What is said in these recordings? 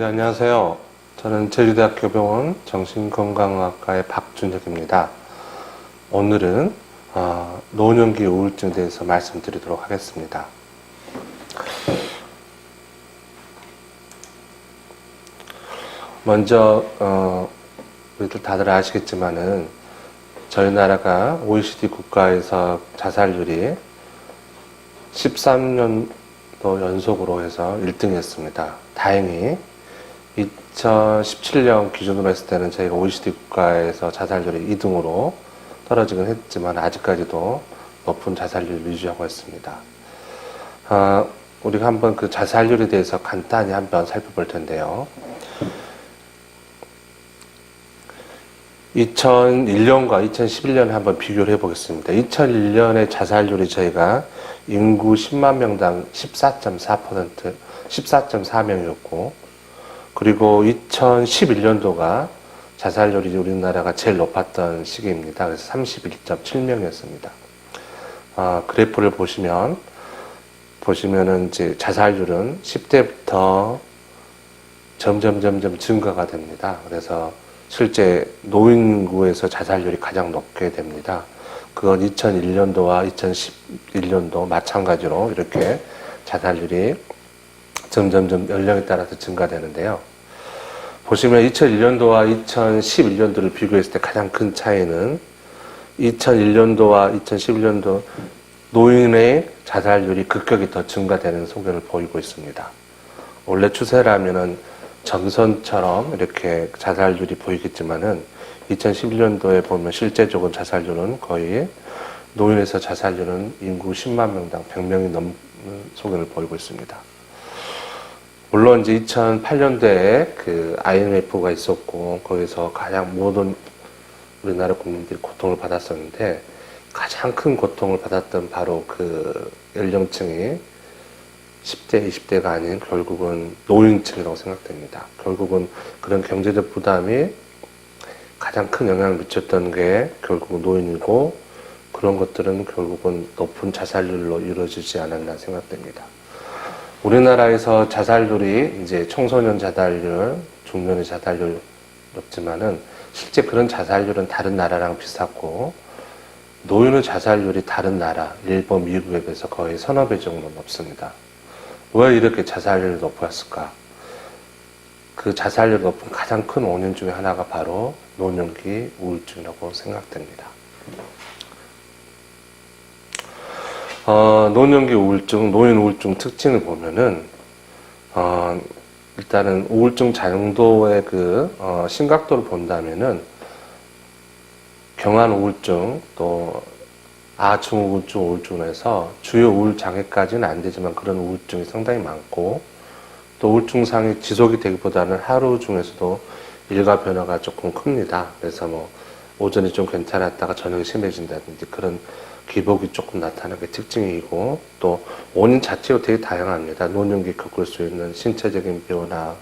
안녕하세요. 저는 제주대학교 병원 정신건강의학과의 박준혁입니다. 오늘은 노년기 우울증에 대해서 말씀드리도록 하겠습니다. 먼저 우리들 다들 아시겠지만은 저희 나라가 OECD 국가에서 자살률이 13년도 연속으로 해서 1등 했습니다. 다행히 2017년 기준으로 했을 때는 저희가 OECD 국가에서 자살률이 2등으로 떨어지긴 했지만 아직까지도 높은 자살률을 유지하고 있습니다. 우리가 한번 그 자살률에 대해서 간단히 한번 살펴볼 텐데요. 2001년과 2011년을 한번 비교를 해보겠습니다. 2001년의 자살률이 저희가 인구 10만 명당 14.4%, 14.4명이었고, 그리고 2011년도가 자살률이 우리나라가 제일 높았던 시기입니다. 그래서 31.7명이었습니다. 그래프를 보시면은 이제 자살률은 10대부터 점점 증가가 됩니다. 그래서 실제 노인구에서 자살률이 가장 높게 됩니다. 그건 2001년도와 2011년도 마찬가지로 이렇게 자살률이 점점 연령에 따라서 증가되는데요. 보시면 2001년도와 2011년도를 비교했을 때 가장 큰 차이는 2001년도와 2011년도 노인의 자살률이 급격히 더 증가되는 소견을 보이고 있습니다. 원래 추세라면은 점선처럼 이렇게 자살률이 보이겠지만은 2011년도에 보면 실제적인 자살률은 거의 노인에서 자살률은 인구 10만 명당 100명이 넘는 소견을 보이고 있습니다. 물론 이제 2008년도에 그 IMF가 있었고 거기서 가장 모든 우리나라 국민들이 고통을 받았었는데 가장 큰 고통을 받았던 바로 그 연령층이 10대, 20대가 아닌 결국은 노인층이라고 생각됩니다. 결국은 그런 경제적 부담이 가장 큰 영향을 미쳤던 게 결국은 노인이고 그런 것들은 결국은 높은 자살률로 이루어지지 않았나 생각됩니다. 우리나라에서 자살률이 이제 청소년 자살률, 중년의 자살률 높지만은 실제 그런 자살률은 다른 나라랑 비슷하고 노인의 자살률이 다른 나라, 일본, 미국에 비해서 거의 서너 배 정도 높습니다. 왜 이렇게 자살률이 높았을까? 그 자살률이 높은 가장 큰 원인 중에 하나가 바로 노년기 우울증이라고 생각됩니다. 노년기 우울증, 노인 우울증 특징을 보면은, 일단은 우울증 정도의 심각도를 본다면은, 경한 우울증, 또, 중우울증, 우울증에서 주요 우울장애까지는 안 되지만 그런 우울증이 상당히 많고, 또 우울증상이 지속이 되기보다는 하루 중에서도 일과 변화가 조금 큽니다. 그래서 오전에 좀 괜찮았다가 저녁에 심해진다든지 그런 기복이 조금 나타나는 게 특징이고, 또 원인 자체도 되게 다양합니다. 노년기 겪을 수 있는 신체적인 변화,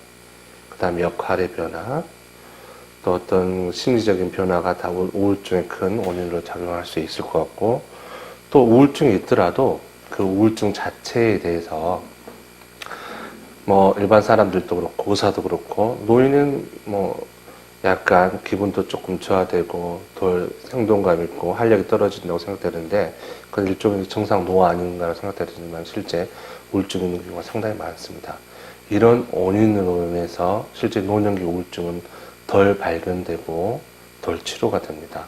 그 다음에 역할의 변화, 또 어떤 심리적인 변화가 다 우울증의 큰 원인으로 작용할 수 있을 것 같고, 또 우울증이 있더라도 그 우울증 자체에 대해서 일반 사람들도 그렇고 의사도 그렇고 노인은 약간 기분도 조금 저하되고 덜 생동감 있고 활력이 떨어진다고 생각되는데 그건 일종의 정상 노화 아닌가라고 생각되지만 실제 우울증이 있는 경우가 상당히 많습니다. 이런 원인으로 인해서 실제 노년기 우울증은 덜 발견되고 덜 치료가 됩니다.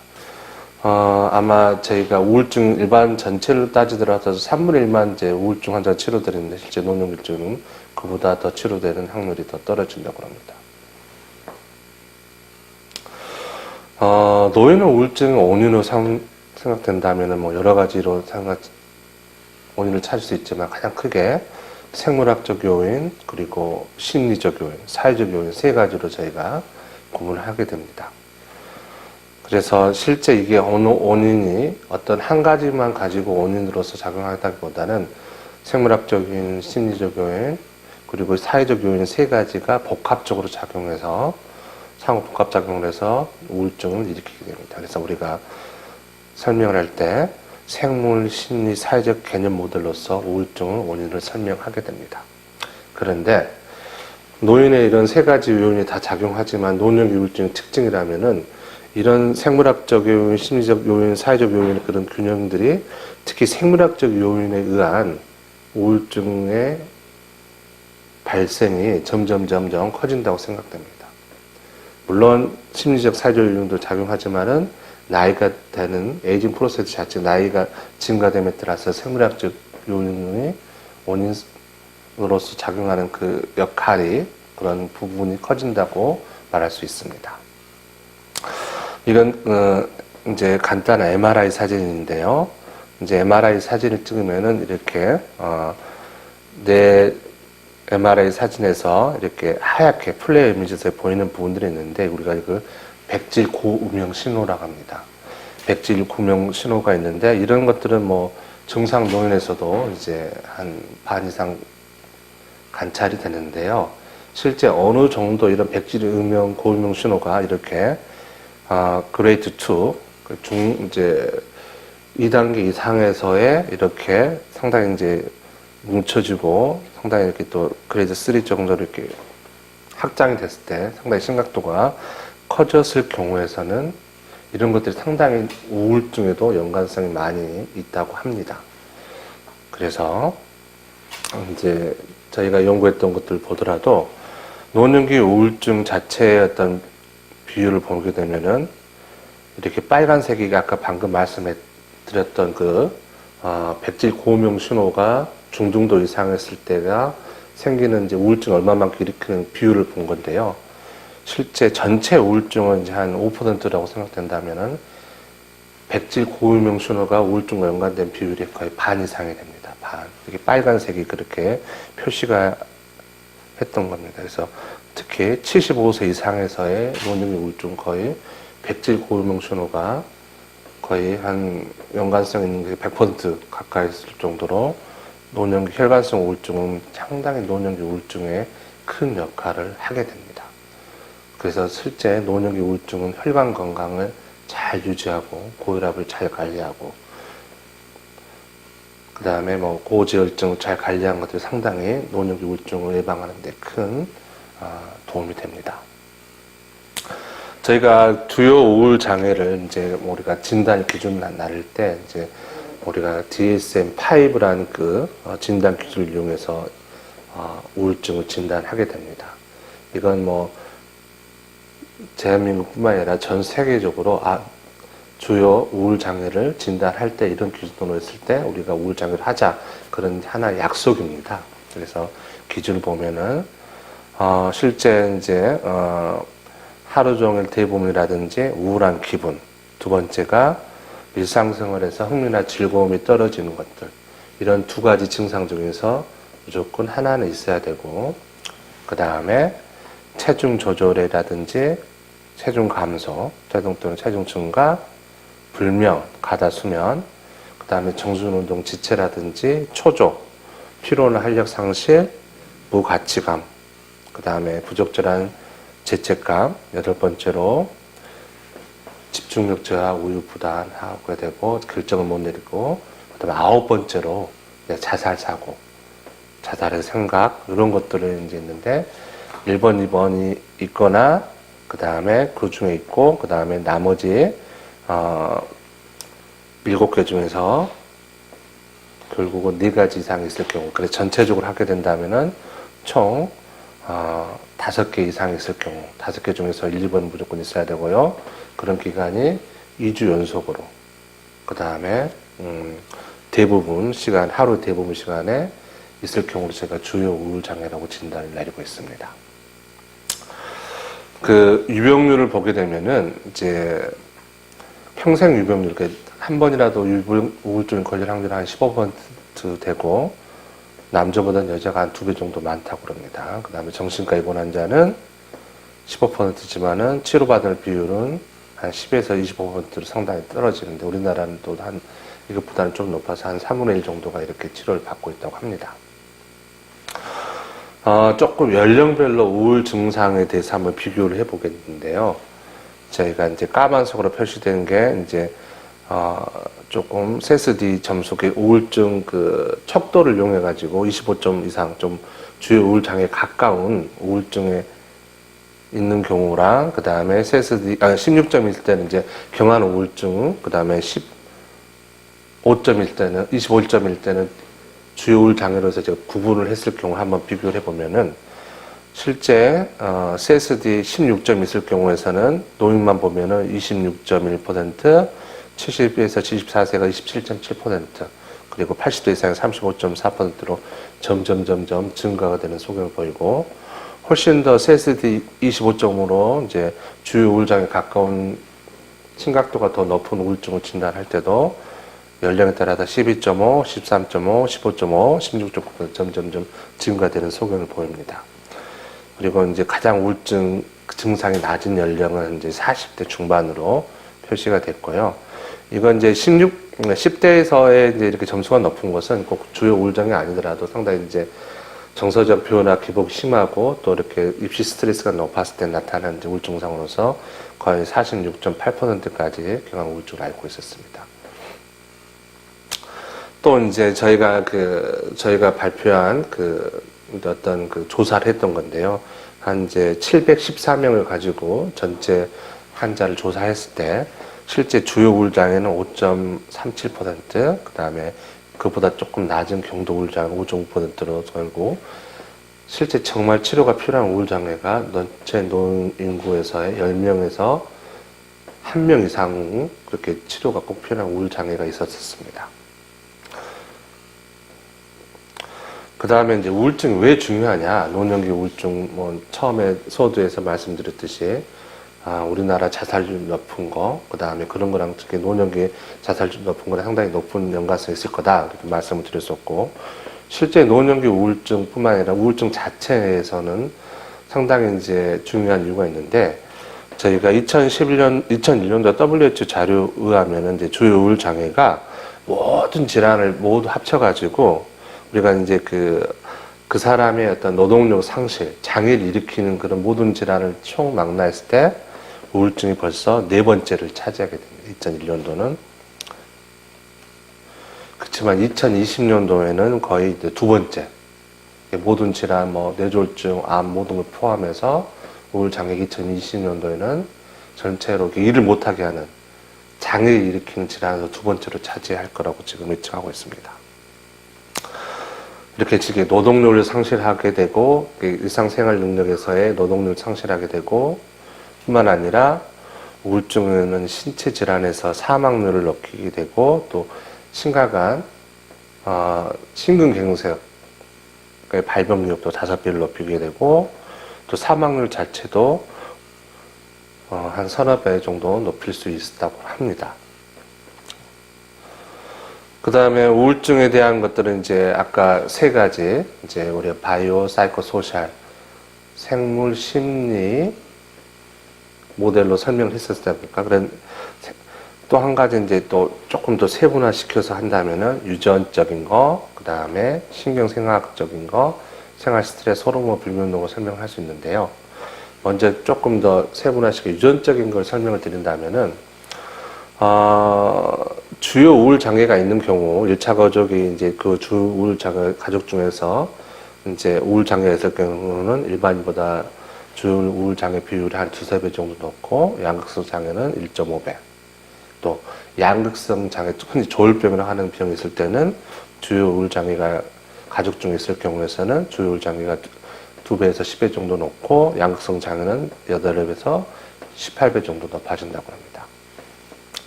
아마 저희가 우울증 일반 전체를 따지더라도 3분의 1만 이제 우울증 환자 치료되는데 실제 노년기증은 그보다 더 치료되는 확률이 더 떨어진다고 합니다. 노인 우울증 원인으로 생각된다면 여러 가지로 원인을 찾을 수 있지만 가장 크게 생물학적 요인, 그리고 심리적 요인, 사회적 요인 세 가지로 저희가 구분을 하게 됩니다. 그래서 실제 이게 어느 원인이 어떤 한 가지만 가지고 원인으로서 작용하다기보다는 생물학적 요인, 심리적 요인, 그리고 사회적 요인 세 가지가 복합적으로 작용해서 상호 복합작용을 해서 우울증을 일으키게 됩니다. 그래서 우리가 설명을 할 때 생물, 심리, 사회적 개념 모델로서 우울증의 원인을 설명하게 됩니다. 그런데 노인의 이런 세 가지 요인이 다 작용하지만 노년기 우울증의 특징이라면은 이런 생물학적 요인, 심리적 요인, 사회적 요인의 그런 균형들이 특히 생물학적 요인에 의한 우울증의 발생이 점점 커진다고 생각됩니다. 물론 심리적 사회적 요인도 작용하지만은 나이가 되는 에이징 프로세스 자체, 나이가 증가됨에 따라서 생물학적 요인이 원인으로서 작용하는 그 역할이 그런 부분이 커진다고 말할 수 있습니다. 이건 이제 간단한 MRI 사진인데요. 이제 MRI 사진을 찍으면은 이렇게 내 MRI 사진에서 이렇게 하얗게 플레어 이미지에서 보이는 부분들이 있는데 우리가 이걸 백질 고음영 신호라고 합니다. 백질 고음영 신호가 있는데 이런 것들은 뭐 증상 노인에서도 이제 한 반 이상 관찰이 되는데요. 실제 어느 정도 이런 백질 음영 고음영 신호가 이렇게 그레이드 2 이제 2단계 이상에서의 이렇게 상당히 이제 뭉쳐지고 상당히 이렇게 또 그레이드 3 정도로 이렇게 확장이 됐을 때 상당히 심각도가 커졌을 경우에서는 이런 것들이 상당히 우울증에도 연관성이 많이 있다고 합니다. 그래서 이제 저희가 연구했던 것들을 보더라도 노년기 우울증 자체의 어떤 비율을 보게 되면은 이렇게 빨간색이 아까 방금 말씀해 드렸던 그 백질 고음영 신호가 중등도 이상했을 때가 생기는 이제 우울증 얼마만큼 일으키는 비율을 본 건데요. 실제 전체 우울증은 이제 한 5%라고 생각된다면은 백질 고음영 신호가 우울증과 연관된 비율이 거의 반 이상이 됩니다. 반. 이게 빨간색이 그렇게 표시가 했던 겁니다. 그래서 특히 75세 이상에서의 노년기 우울증 거의 백질 고음영 신호가 거의 한 연관성 있는 게 100% 가까이 있을 정도로 노년기 혈관성 우울증은 상당히 노년기 우울증에 큰 역할을 하게 됩니다. 그래서 실제 노년기 우울증은 혈관 건강을 잘 유지하고 고혈압을 잘 관리하고 그 다음에 뭐 고지혈증을 잘 관리하는 것들이 상당히 노년기 우울증을 예방하는 데 큰 도움이 됩니다. 저희가 주요 우울 장애를 이제 우리가 진단 기준을 나눌 때 이제 우리가 DSM-5라는 그 진단 기준을 이용해서 우울증을 진단하게 됩니다. 이건 뭐 대한민국뿐만 아니라 전 세계적으로 주요 우울 장애를 진단할 때 이런 기준으로 했을 때 우리가 우울 장애를 하자 그런 하나의 약속입니다. 그래서 기준을 보면은 실제 이제 하루 종일 대부분이라든지 우울한 기분, 두 번째가 일상생활에서 흥미나 즐거움이 떨어지는 것들, 이런 두 가지 증상 중에서 무조건 하나는 있어야 되고, 그 다음에 체중 조절이라든지 체중 감소, 체중 또는 체중 증가, 불면, 가다수면, 그 다음에 정신운동 지체라든지 초조, 피로나 활력 상실, 무가치감, 그 다음에 부적절한 죄책감, 8번째로 집중력 저하, 우유 부단하게 되고 결정을 못 내리고, 그 다음에 9번째로 자살 사고, 자살의 생각, 이런 것들이 이제 있는데 1번, 2번이 있거나 그 다음에 그 중에 있고 그 다음에 나머지 7개 중에서 결국은 4가지 이상 있을 경우, 그래서 전체적으로 하게 된다면은 총 5개 이상 있을 경우 5개 중에서 1, 2번 무조건 있어야 되고요. 그런 기간이 2주 연속으로, 그 다음에 대부분 시간, 하루 대부분 시간에 있을 경우로 제가 주요 우울장애라고 진단을 내리고 있습니다. 그 유병률을 보게 되면은 이제 평생 유병률, 한 번이라도 우울증 걸릴 확률이 한 15% 되고 남자보다는 여자가 한 2배 정도 많다고 그럽니다. 그 다음에 정신과 입원 환자는 15%지만은 치료받을 비율은 한 10에서 25%로 상당히 떨어지는데 우리나라는 또 한 이것보다는 좀 높아서 한 3분의 1 정도가 이렇게 치료를 받고 있다고 합니다. 조금 연령별로 우울 증상에 대해서 한번 비교를 해보겠는데요. 저희가 이제 까만색으로 표시된 게 이제 조금 CSD 점수, 우울증 그 척도를 이용해 가지고 25점 이상 좀 주요 우울 장애에 가까운 우울증에 있는 경우랑 그 다음에 CSD 16점일 때는 이제 경한 우울증, 그 다음에 25점일 때는 주요 우울 장애로서 제가 구분을 했을 경우 한번 비교를 해보면은 실제 CSD 16점 있을 경우에서는 노인만 보면은 26.1%, 70에서 74세가 27.7%, 그리고 80대 이상의 35.4%로 점점 증가가 되는 소견을 보이고, 훨씬 더 CSD 25점으로 이제 주요 우울장애 가까운 심각도가 더 높은 우울증을 진단할 때도 연령에 따라서 12.5, 13.5, 15.5, 16.9% 점점 증가되는 소견을 보입니다. 그리고 이제 가장 우울증 증상이 낮은 연령은 이제 40대 중반으로 표시가 됐고요. 이건 이제 10대에서의 이제 이렇게 점수가 높은 것은 꼭 주요 우울장애 아니더라도 상당히 이제 정서적 변화 기복이 심하고 또 이렇게 입시 스트레스가 높았을 때 나타나는 이제 우울증 상으로서 거의 46.8%까지 경한 우울증을 앓고 있었습니다. 또 이제 저희가 발표한 어떤 조사를 했던 건데요. 한 이제 714명을 가지고 전체 환자를 조사했을 때 실제 주요 우울장애는 5.37%, 그 다음에 그보다 조금 낮은 경도 우울장애 5.5%로 돌고, 실제 정말 치료가 필요한 우울장애가 전체 노인 인구에서의 10명에서 1명 이상 그렇게 치료가 꼭 필요한 우울장애가 있었습니다. 그 다음에 이제 우울증이 왜 중요하냐, 노년기 우울증, 처음에 서두에서 말씀드렸듯이, 우리나라 자살률 높은 거, 그 다음에 그런 거랑 특히 노년기 자살률 높은 거랑 상당히 높은 연관성이 있을 거다, 이렇게 말씀을 드렸었고, 실제 노년기 우울증뿐만 아니라 우울증 자체에서는 상당히 이제 중요한 이유가 있는데, 저희가 2001년도 WHO 자료에 의하면 이제 주요 우울 장애가 모든 질환을 모두 합쳐가지고 우리가 이제 그 사람의 어떤 노동력 상실, 장애를 일으키는 그런 모든 질환을 총망라했을 때 우울증이 벌써 4번째를 차지하게 됩니다. 2001년도는. 그렇지만 2020년도에는 거의 이제 2번째. 모든 질환, 뇌졸중, 암 모든 걸 포함해서 우울장애 2020년도에는 전체로 일을 못하게 하는 장애를 일으키는 질환에서 2번째로 차지할 거라고 지금 예측하고 있습니다. 이렇게 지금 노동력을 상실하게 되고, 일상생활 능력에서의 노동력을 상실하게 되고, 뿐만 아니라 우울증은 신체 질환에서 사망률을 높이게 되고, 또 심각한 심근경색의 발병률도 5배를 높이게 되고, 또 사망률 자체도 한 서너 배 정도 높일 수 있다고 합니다. 그 다음에 우울증에 대한 것들은 이제 아까 3가지, 이제 우리가 바이오, 사이코, 소셜, 생물, 심리 모델로 설명을 했었다 보니까, 그런 또 한 가지 이제 또 조금 더 세분화시켜서 한다면은 유전적인 거, 그 다음에 신경생화학적인 거, 생활 스트레스, 호르몬 불균형을 설명할 수 있는데요. 먼저 조금 더 세분화시켜 유전적인 걸 설명을 드린다면은, 주요 우울 장애가 있는 경우, 1차 가족이 이제 그 주 우울 장애 가족 중에서 이제 우울 장애가 있을 경우는 일반인보다 주 우울 장애 비율이 한 2~3배 정도 높고, 양극성 장애는 1.5배. 또 양극성 장애, 흔히 조울병이라고 하는 병이 있을 때는 주요 우울 장애가 가족 중에 있을 경우에서는 주요 우울 장애가 2배에서 10배 정도 높고, 양극성 장애는 8배에서 18배 정도 높아진다고 합니다.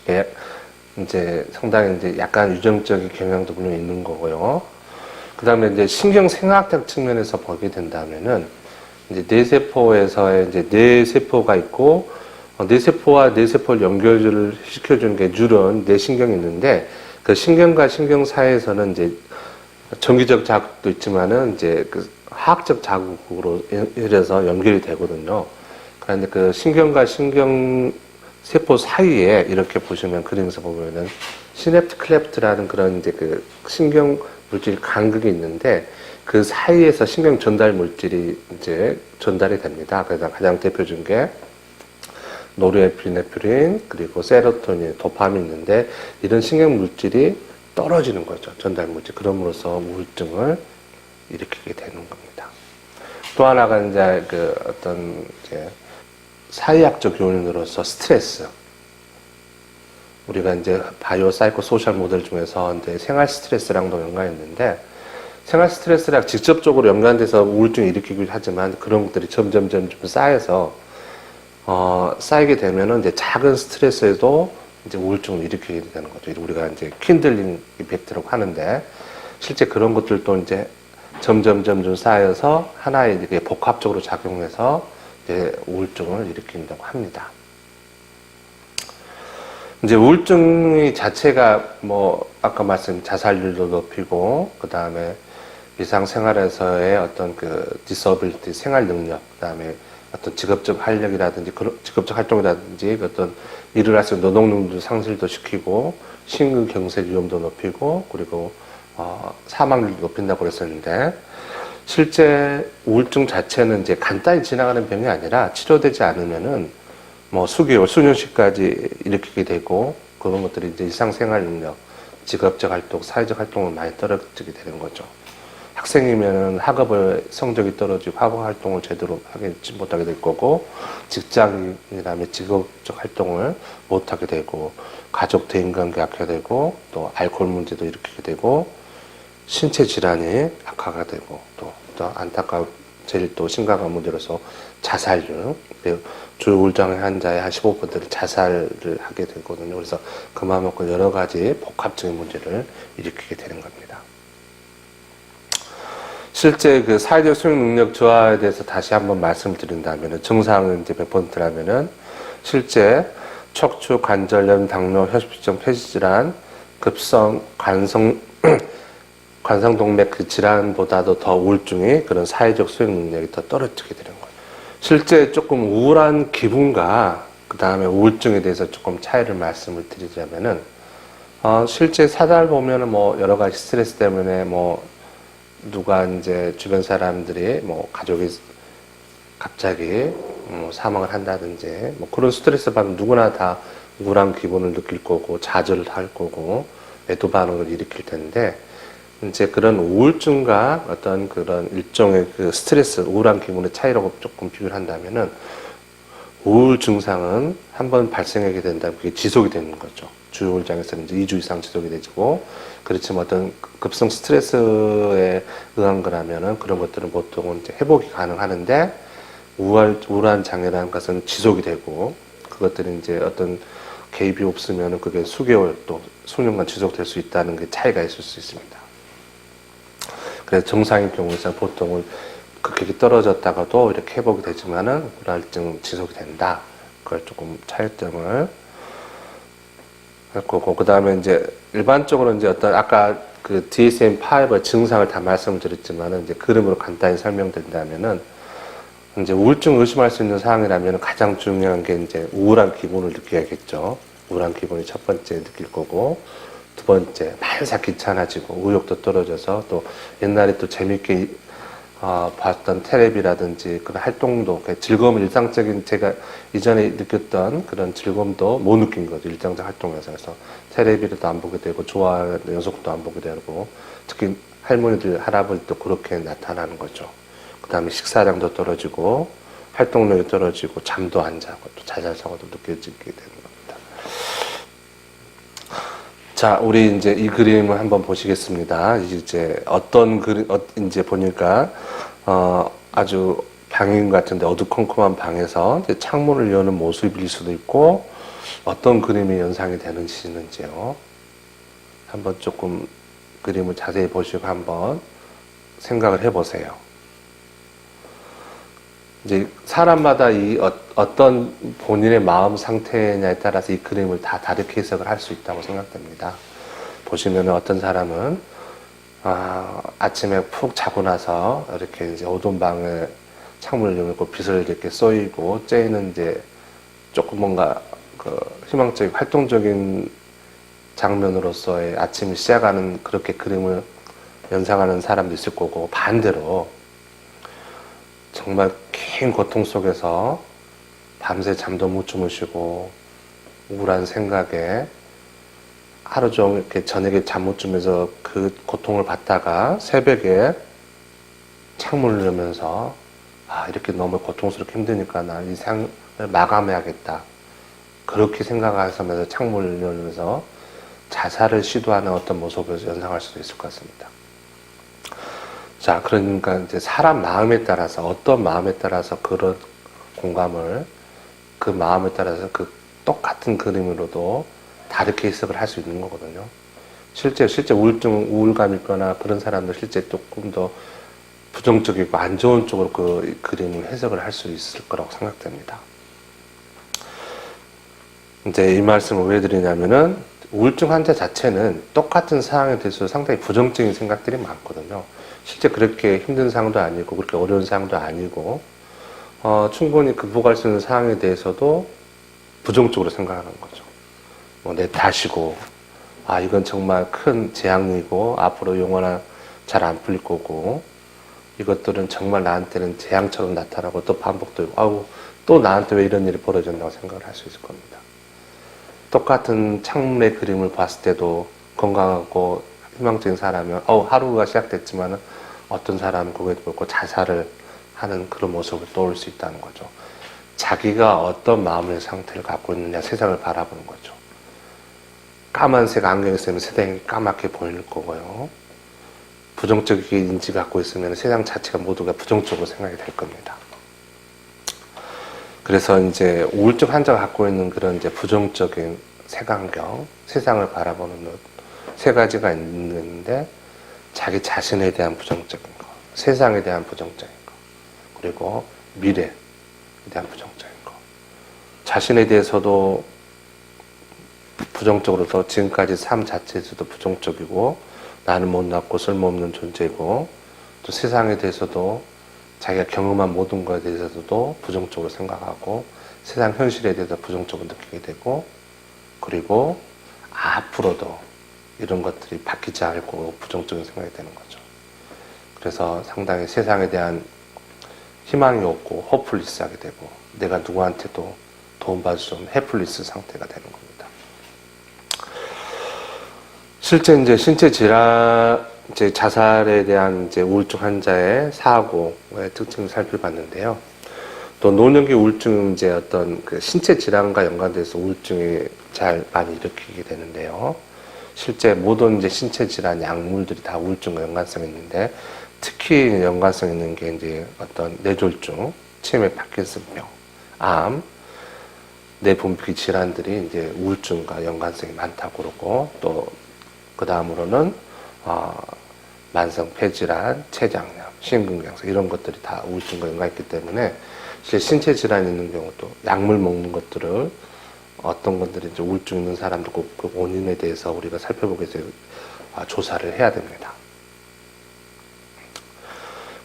예, 이제 상당히 이제 약간 유전적인 경향도 물론 있는 거고요. 그 다음에 이제 신경생화학적 측면에서 보게 된다면은, 이제 뇌세포에서의 이제 뇌세포가 있고, 뇌세포와 뇌세포를 연결을 시켜주는 게 뉴런, 뇌신경이 있는데, 그 신경과 신경 사이에서는 이제 정기적 자극도 있지만은 이제 그 화학적 자극으로 이래서 연결이 되거든요. 그런데 그 신경과 신경 세포 사이에 이렇게 보시면 그림에서 보면은 시냅트 클레프트라는 그런 이제 그 신경 물질 간극이 있는데, 그 사이에서 신경 전달 물질이 이제 전달이 됩니다. 그래서 가장 대표적인 게 노르에피네프린, 그리고 세로토닌, 도파민이 있는데, 이런 신경 물질이 떨어지는 거죠. 전달 물질. 그럼으로써 우울증을 일으키게 되는 겁니다. 또 하나가 이제 그 어떤 이제 사회학적 요인으로서 스트레스. 우리가 이제 바이오 사이코 소셜 모델 중에서 이제 생활 스트레스랑도 연관이 있는데, 생활 스트레스랑 직접적으로 연관돼서 우울증을 일으키기도 하지만 그런 것들이 점점 쌓여서 쌓이게 되면은 이제 작은 스트레스에도 이제 우울증을 일으키게 되는 거죠. 우리가 이제 킨들링 이펙트라고 하는데, 실제 그런 것들도 이제 점점 쌓여서 하나의 이렇게 복합적으로 작용해서 이제 우울증을 일으킨다고 합니다. 이제 우울증이 자체가 뭐 아까 말씀 자살률도 높이고, 그 다음에 일상생활에서의 어떤 그 디서빌리티 생활 능력, 그 다음에 어떤 직업적 활력이라든지 직업적 활동이라든지 어떤 일을 할 수 있는 노동 능력도 상실도 시키고, 심근경색 위험도 높이고, 그리고 사망률도 높인다고 그랬었는데, 실제 우울증 자체는 이제 간단히 지나가는 병이 아니라 치료되지 않으면은 뭐 수개월, 수년씩까지 일으키게 되고, 그런 것들이 이제 일상생활 능력, 직업적 활동, 사회적 활동을 많이 떨어지게 되는 거죠. 학생이면은 학업의 성적이 떨어지고 학업 활동을 제대로 하지 못하게 될 거고, 직장인이라면 직업적 활동을 못하게 되고, 가족 대인관계 악화되고, 또 알코올 문제도 일으키게 되고, 신체 질환이 악화가 되고, 또 안타까운 제일 또 심각한 문제로서 자살률, 주 우울증 환자의 한 15%는 자살을 하게 되거든요. 그래서 그만큼 여러 가지 복합적인 문제를 일으키게 되는 겁니다. 실제 그 사회적 수용 능력 저하에 대해서 다시 한번 말씀드린다면은, 증상은 이제 100%라면은, 실제 척추 관절염, 당뇨, 혈소증, 폐지질환, 급성 관성동맥 그 질환보다도 더 우울증이 그런 사회적 수용 능력이 더 떨어지게 되는 거예요. 실제 조금 우울한 기분과 그 다음에 우울증에 대해서 조금 차이를 말씀을 드리자면은, 실제 살아보면은 뭐 여러 가지 스트레스 때문에 뭐 누가 이제 주변 사람들이 뭐 가족이 갑자기 사망을 한다든지 뭐 그런 스트레스 받으면 누구나 다 우울한 기분을 느낄 거고, 좌절을 할 거고, 애도 반응을 일으킬 텐데, 이제 그런 우울증과 어떤 그런 일종의 그 스트레스, 우울한 기분의 차이라고 조금 비교를 한다면은, 우울 증상은 한번 발생하게 된다면 그게 지속이 되는 거죠. 주우울장에서는 이제 2주 이상 지속이 되고, 그렇지만 어떤 급성 스트레스에 의한 거라면은 그런 것들은 보통은 이제 회복이 가능하는데, 우울한 장애라는 것은 지속이 되고, 그것들이 이제 어떤 개입이 없으면은 그게 수개월 또 수년간 지속될 수 있다는 게 차이가 있을 수 있습니다. 그래서 정상인 경우에서는 보통은 극격이 떨어졌다가도 이렇게 회복이 되지만은 우울증은 지속이 된다. 그걸 조금 차이점을 할 거고, 그 다음에 이제 일반적으로 이제 어떤 아까 그 DSM-5의 증상을 다 말씀을 드렸지만은, 이제 그림으로 간단히 설명드린다면은, 이제 우울증을 의심할 수 있는 사항이라면 가장 중요한 게 이제 우울한 기분을 느껴야겠죠. 우울한 기분이 첫 번째 느낄 거고, 두 번째, 만사 귀찮아지고 의욕도 떨어져서, 또 옛날에 또 재밌게 봤던 텔레비라든지 그런 활동도, 즐거움, 일상적인 제가 이전에 느꼈던 그런 즐거움도 못 느낀 거죠. 일상적 활동에서. 그래서 텔레비도 안 보게 되고, 좋아하는 연속도 안 보게 되고, 특히 할머니들, 할아버지도 그렇게 나타나는 거죠. 그 다음에 식사량도 떨어지고, 활동력이 떨어지고, 잠도 안 자고, 또 자잘사고도 느껴지게 되는 겁니다. 자, 우리 이제 이 그림을 한번 보시겠습니다. 이제 어떤 그림, 이제 보니까, 아주 방인 같은데 어두컴컴한 방에서 이제 창문을 여는 모습일 수도 있고, 어떤 그림이 연상이 되는지요. 한번 조금 그림을 자세히 보시고 한번 생각을 해보세요. 이제 사람마다 이 어떤 본인의 마음 상태냐에 따라서 이 그림을 다 다르게 해석을 할 수 있다고 생각됩니다. 보시면 어떤 사람은 아침에 푹 자고 나서 이렇게 이제 어두운 방에 창문을 열고 빛을 이렇게 쏘이고 쬐이는 이제 조금 뭔가 그 희망적인 활동적인 장면으로서의 아침을 시작하는 그렇게 그림을 연상하는 사람도 있을 거고, 반대로 정말 긴 고통 속에서 밤새 잠도 못 주무시고 우울한 생각에 하루 종일 이렇게 저녁에 잠 못 주면서 그 고통을 받다가 새벽에 창문을 열면서 이렇게 너무 고통스럽게 힘드니까 난 이 생을 마감해야겠다. 그렇게 생각하면서 창문을 열면서 자살을 시도하는 어떤 모습을 연상할 수도 있을 것 같습니다. 자, 그러니까 이제 사람 마음에 따라서 어떤 마음에 따라서 그런 공감을 그 마음에 따라서 그 똑같은 그림으로도 다르게 해석을 할 수 있는 거거든요. 실제 우울감이 있거나 그런 사람들 실제 조금 더 부정적이고 안 좋은 쪽으로 그 그림을 해석을 할 수 있을 거라고 생각됩니다. 이제 이 말씀을 왜 드리냐면은 우울증 환자 자체는 똑같은 상황에 대해서 상당히 부정적인 생각들이 많거든요. 실제 그렇게 힘든 상황도 아니고 그렇게 어려운 상황도 아니고 충분히 극복할 수 있는 상황에 대해서도 부정적으로 생각하는 거죠. 뭐 내 탓이고 이건 정말 큰 재앙이고 앞으로 영원한 잘 안 풀릴 거고 이것들은 정말 나한테는 재앙처럼 나타나고 또 반복되고 또 나한테 왜 이런 일이 벌어졌나고 생각을 할 수 있을 겁니다. 똑같은 창문의 그림을 봤을 때도 건강하고 희망적인 사람이면 하루가 시작됐지만 어떤 사람은 거기에 보고 자살을 하는 그런 모습을 떠올 수 있다는 거죠. 자기가 어떤 마음의 상태를 갖고 있느냐 세상을 바라보는 거죠. 까만색 안경을 쓰면 세상이 까맣게 보일 거고요. 부정적인 인지 갖고 있으면 세상 자체가 모두가 부정적으로 생각이 될 겁니다. 그래서 이제 우울증 환자가 갖고 있는 그런 이제 부정적인 색안경, 세상을 바라보는 눈, 세 가지가 있는데 자기 자신에 대한 부정적인 거, 세상에 대한 부정적인 거, 그리고 미래에 대한 부정적인 거. 자신에 대해서도 부정적으로도 지금까지 삶 자체에서도 부정적이고 나는 못났고 쓸모없는 존재고 또 세상에 대해서도 자기가 경험한 모든 것에 대해서도 부정적으로 생각하고 세상 현실에 대해서 부정적으로 느끼게 되고 그리고 앞으로도 이런 것들이 바뀌지 않을 거고 부정적인 생각이 되는 거죠. 그래서 상당히 세상에 대한 희망이 없고 호플리스하게 되고 내가 누구한테도 도움받을 수 없는 헬플리스 상태가 되는 겁니다. 실제 이제 신체 질환, 이제 자살에 대한 이제 우울증 환자의 사고의 특징을 살펴봤는데요. 또 노년기 우울증 이제 어떤 그 신체 질환과 연관돼서 우울증이 잘 많이 일으키게 되는데요. 실제 모든 이제 신체 질환 약물들이 다 우울증과 연관성이 있는데 특히 연관성 있는 게 이제 어떤 뇌졸중, 치매, 파킨슨병, 암, 뇌분비 질환들이 이제 우울증과 연관성이 많다고 그러고 또 그 다음으로는 만성 폐질환, 췌장염, 심근경색 이런 것들이 다 우울증과 연관있기 때문에 신체 질환이 있는 경우도 약물 먹는 것들을 어떤 것들이 이제 우울증 있는 사람들 그 원인에 대해서 우리가 살펴보기 위해서 조사를 해야 됩니다.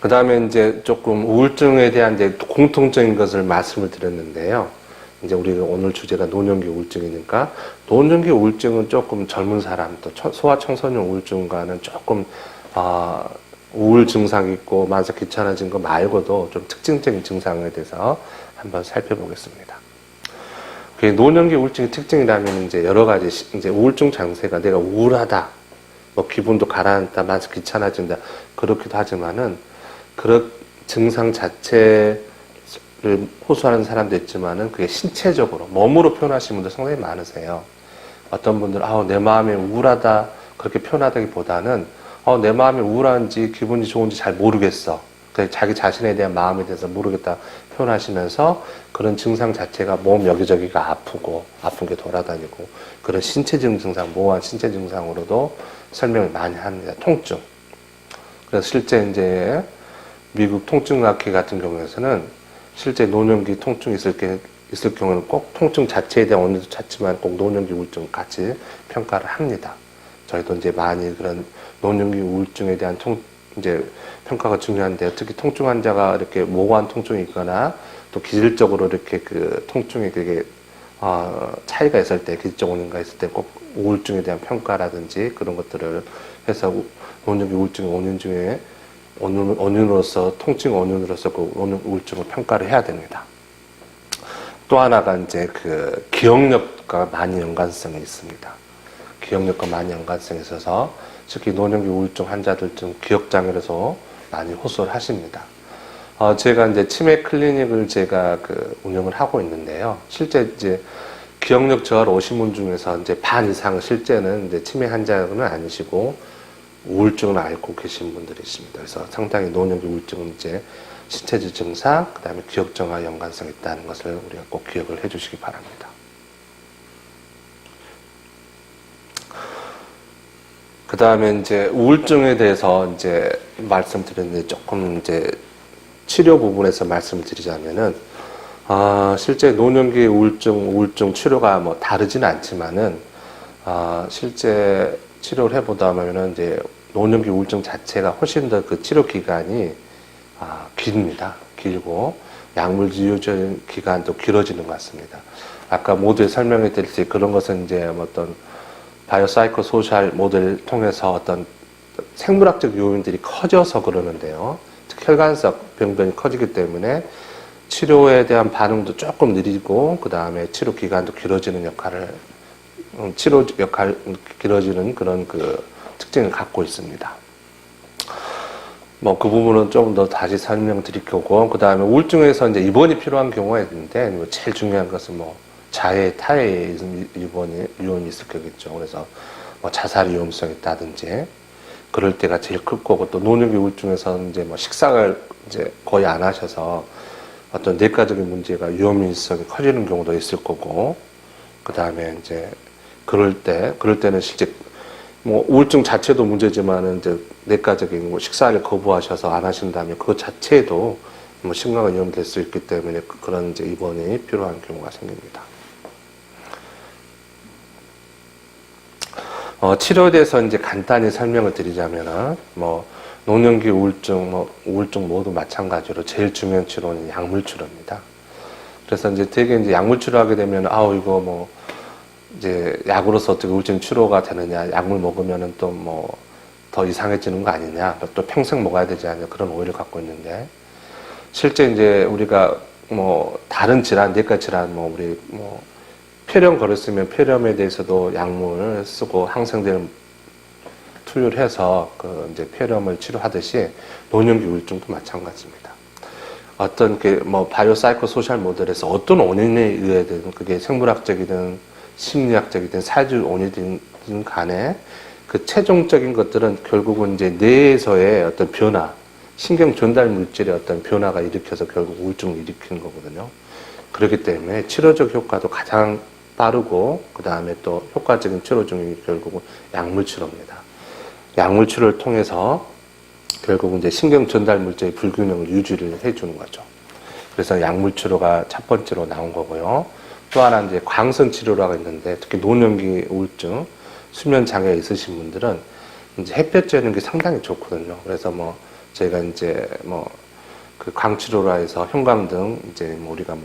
그 다음에 이제 조금 우울증에 대한 이제 공통적인 것을 말씀을 드렸는데요. 이제 우리가 오늘 주제가 노년기 우울증이니까 노년기 우울증은 조금 젊은 사람 또 소아 청소년 우울증과는 조금 우울 증상이 있고 만성 귀찮아진 거 말고도 좀 특징적인 증상에 대해서 한번 살펴보겠습니다. 그 노년기 우울증의 특징이라면 이제 여러 가지 이제 우울증 장세가 내가 우울하다, 뭐 기분도 가라앉다, 만성 귀찮아진다 그렇기도 하지만은 그런 증상 자체를 호소하는 사람도 있지만은 그게 신체적으로 몸으로 표현하시는 분들 상당히 많으세요. 어떤 분들은 내 마음이 우울하다 그렇게 표현하다기보다는 내 마음이 우울한지 기분이 좋은지 잘 모르겠어. 자기 자신에 대한 마음에 대해서 모르겠다 표현하시면서 그런 증상 자체가 몸 여기저기가 아프고 아픈 게 돌아다니고 그런 신체적 증상, 모호한 신체 증상으로도 설명을 많이 합니다. 통증. 그래서 실제 이제 미국 통증학회 같은 경우에서는 실제 노년기 통증이 있을 경우는 꼭 통증 자체에 대한 원인도 찾지만 꼭 노년기 우울증을 같이 평가를 합니다. 저희도 이제 많이 그런 노년기 우울증에 대한 이제 평가가 중요한데 특히 통증 환자가 이렇게 모호한 통증이 있거나 또 기질적으로 이렇게 그 통증이 되게 차이가 있을 때 기질적 원인가 있을 때 꼭 우울증에 대한 평가라든지 그런 것들을 해서 노년기 우울증의 원인 중에 원인으로서 통증 원인으로서 그 우울증을 평가를 해야 됩니다. 또 하나가 이제 그 기억력과 많이 연관성이 있습니다. 기억력과 많이 연관성이 있어서 특히 노년기 우울증 환자들 중 기억장애로서 많이 호소를 하십니다. 제가 이제 치매 클리닉을 제가 운영을 하고 있는데요. 실제 이제 기억력 저하로 오신 분 중에서 이제 반 이상은 실제는 이제 치매 환자는 아니시고 우울증을 앓고 계신 분들이 있습니다. 그래서 상당히 노년기 우울증은 이제 신체적 증상, 그 다음에 기억 정화 연관성이 있다는 것을 우리가 꼭 기억을 해 주시기 바랍니다. 그 다음에 이제 우울증에 대해서 이제 말씀드렸는데 조금 이제 치료 부분에서 말씀드리자면은, 실제 노년기 우울증 치료가 뭐 다르지는 않지만은, 실제 치료를 해보다 보면은 이제 노년기 우울증 자체가 훨씬 더 그 치료 기간이 깁니다. 길고 약물 유효적 기간도 길어지는 것 같습니다. 아까 모두에 설명해 드렸듯이 그런 것은 이제 어떤 바이오사이코 소셜 모델을 통해서 어떤 생물학적 요인들이 커져서 그러는데요. 특히 혈관성 병변이 커지기 때문에 치료에 대한 반응도 조금 느리고 그 다음에 치료 기간도 길어지는 역할을 길어지는 그런 특징을 갖고 있습니다. 뭐 그 부분은 좀 더 다시 설명드릴 거고, 그 다음에 우울증에서 이제 입원이 필요한 경우가 있는데 제일 중요한 것은 뭐 자해, 타해 유언이 있을 거겠죠. 그래서 뭐 자살 위험성이 있다든지 그럴 때가 제일 클 거고, 또 노년기 우울증에서는 이제 뭐 식사를 이제 거의 안 하셔서 어떤 내과적인 문제가 위험성이 커지는 경우도 있을 거고, 그 다음에 이제 그럴 때는 실제 뭐 우울증 자체도 문제지만은 이제 내과적인 뭐 식사를 거부하셔서 안 하신다면 그것 자체도 뭐 심각한 위험이 될 수 있기 때문에 그런 이제 입원이 필요한 경우가 생깁니다. 치료에 대해서 이제 간단히 설명을 드리자면은 뭐 노년기 우울증, 우울증 모두 마찬가지로 제일 중요한 치료는 약물 치료입니다. 그래서 이제 되게 이제 약물 치료하게 되면 이거 뭐 이제 약으로서 어떻게 우울증 치료가 되느냐, 약물 먹으면은 또 뭐 더 이상해지는 거 아니냐, 또 평생 먹어야 되지 않냐, 그런 오해를 갖고 있는데, 실제 이제 우리가 뭐 다른 질환, 내과 질환, 우리 폐렴 걸었으면 폐렴에 대해서도 약물을 쓰고 항생제를 투여를 해서 이제 폐렴을 치료하듯이 노년기 우울증도 마찬가지입니다. 어떤 바이오사이코 소셜 모델에서 어떤 원인에 의해든 그게 생물학적이든 심리학적이든 사회적 원인이든 간에 그 최종적인 것들은 결국은 이제 뇌에서의 어떤 변화, 신경 전달 물질의 어떤 변화가 일으켜서 결국 우울증을 일으키는 거거든요. 그렇기 때문에 치료적 효과도 가장 빠르고, 그 다음에 또 효과적인 치료 중이 결국은 약물 치료입니다. 약물 치료를 통해서 결국은 이제 신경 전달 물질의 불균형을 유지를 해주는 거죠. 그래서 약물 치료가 첫 번째로 나온 거고요. 또 하나 이제 광선 치료라고 있는데, 특히 노년기 우울증, 수면 장애가 있으신 분들은 이제 햇볕 쬐는 게 상당히 좋거든요. 그래서 저희가 이제 그 광치료라 해서 형광등 이제 우리가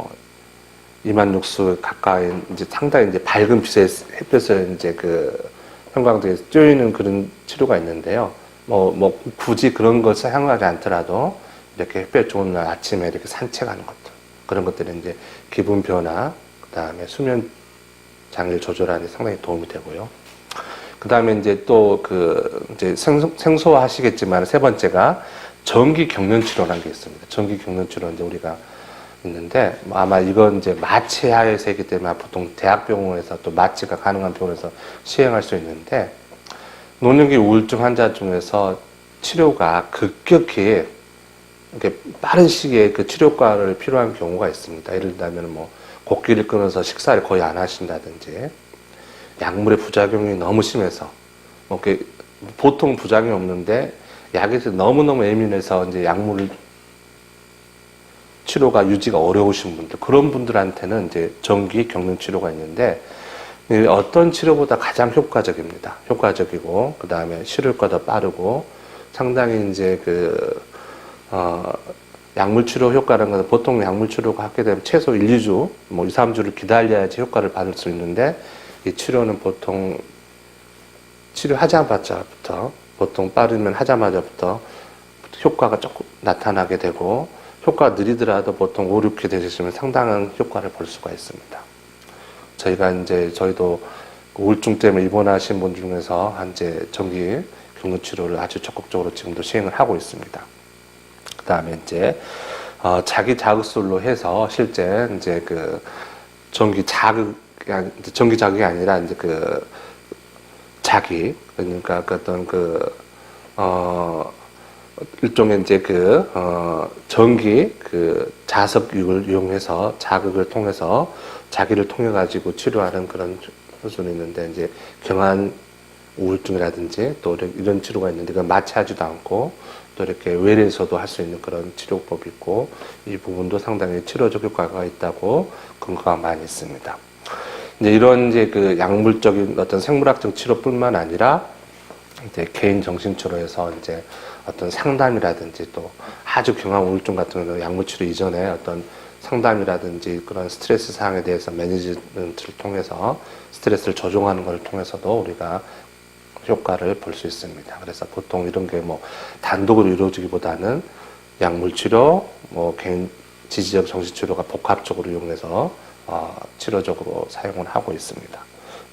26수 가까이 이제 상당히 이제 밝은 빛의 햇볕을 이제 형광등에 쬐이는 그런 치료가 있는데요. 굳이 그런 걸 사용하지 않더라도 이렇게 햇볕 좋은 날 아침에 이렇게 산책하는 것들, 그런 것들이 이제 기분 변화, 그 다음에 수면 장애를 조절하는 데 상당히 도움이 되고요. 그 다음에 이제 또 이제 생소하시겠지만 세 번째가 전기 경련 치료라는 게 있습니다. 전기 경련 치료 이제 우리가 있는데, 아마 이건 이제 마취 하에서이기 때문에 보통 대학병원에서 또 마취가 가능한 병원에서 시행할 수 있는데, 노년기 우울증 환자 중에서 치료가 급격히 이렇게 빠른 시기에 그 치료과를 필요한 경우가 있습니다. 예를 들면 곡기를 끊어서 식사를 거의 안 하신다든지, 약물의 부작용이 너무 심해서 보통 부작용이 없는데 약에 대해서 너무너무 예민해서 이제 약물 치료가 유지가 어려우신 분들, 그런 분들한테는 이제 전기 경련 치료가 있는데, 어떤 치료보다 가장 효과적입니다. 효과적이고, 그 다음에 치료효과도 빠르고, 상당히 이제 약물 치료 효과라는 것은 보통 약물 치료가 하게 되면 최소 1, 2주, 2, 3주를 기다려야지 효과를 받을 수 있는데, 이 치료는 보통 치료하자마자부터, 보통 빠르면 하자마자부터 효과가 조금 나타나게 되고, 효과가 느리더라도 보통 5, 6회 되시면 상당한 효과를 볼 수가 있습니다. 저희도 우울증 때문에 입원하신 분 중에서 현재 전기 경련 치료를 아주 적극적으로 지금도 시행을 하고 있습니다. 그 다음에 이제 자기 자극술로 해서 실제 이제 그 전기 자극이 아니라 이제 그 자기, 그러니까 그 어떤 일종의 이제 전기 자석육을 이용해서 자극을 통해서 자기를 통해 가지고 치료하는 그런 수술이 있는데, 이제 경한 우울증이라든지 또 이런 치료가 있는데, 그건 마취하지도 않고 또 이렇게 외래에서도 할 수 있는 그런 치료법이 있고, 이 부분도 상당히 치료적 효과가 있다고 근거가 많이 있습니다. 이제 이런 이제 그 약물적인 어떤 생물학적 치료뿐만 아니라 이제 개인 정신치료에서 이제 어떤 상담이라든지 또 아주 경한 우울증 같은 경우는 약물치료 이전에 어떤 상담이라든지 그런 스트레스 사항에 대해서 매니지먼트를 통해서 스트레스를 조정하는 것을 통해서도 우리가 효과를 볼 수 있습니다. 그래서 보통 이런 게 뭐 단독으로 이루어지기보다는 약물치료, 뭐 개인 지지적 정신치료가 복합적으로 이용해서 치료적으로 사용을 하고 있습니다.